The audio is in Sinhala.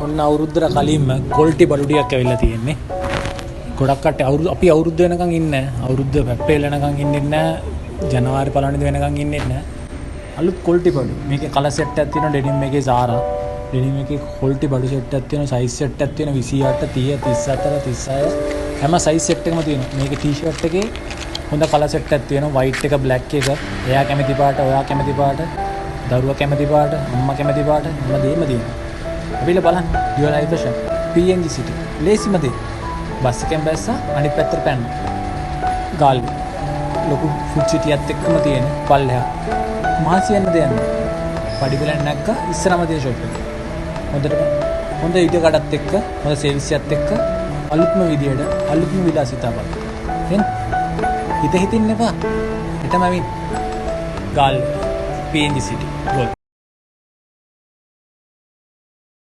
ඔන්න අවුරුද්දට කලින්ම කොල්ටි බඩු ටිකක් ඇවිල්ලා තියෙන්නේ. ගොඩක් කට්ටිය අපි අවුරුද්ද වෙනකන් ඉන්නේ නැහැ. අවුරුද්ද පැප්පේල වෙනකන් ඉන්නේ නැහැ. ජනවාරි පළවෙනිද වෙනකන් ඉන්නේ නැහැ. අලුත් කොල්ටි බඩු. මේකේ කලර් සෙට් එකක් තියෙනවා ඩෙනිම් එකේ Zara. ඩෙනිම් එකේ කොල්ටි බඩු සෙට් එකක් තියෙනවා. සයිස් සෙට් එකක් තියෙනවා 28, 30, 34, 36. හැම සයිස් සෙට් එකම තියෙනවා. මේකේ ටී-ෂර්ට් එකේ හොඳ කලර් සෙට් එකක් තියෙනවා. වයිට් එක, බ්ලැක් එක. එයා කැමති පාට, ඔයා කැමති පාට, දරුවා කැමති පාට, අම්මා කැමති පාට හැමදේම තියෙනවා. අපිල බලන්න Dio life fashion PNG City ලේසිම දේ. බස් එකෙන් බැස්සා අනිත් පැත්තට පැන්න. ගාල්ලි ලොකු ෆුඩ් සිටියත් එක්කම තියෙන පල්ලෙහා. මහසියන්න දෙයක් නෑ. පඩි බලන්න නැක්ක ඉස්සරම තියෙන ෂොප් එක. හොඳ ඉඩ කඩත් එක්ක, හොඳ සර්විස් එකත් එක්ක අලුත්ම විදියට අලුත්ම විලාසිතාවක්. හිතින්න එපා. හිතම ඇවිත් ගාල්ලි PNG City ගොල්.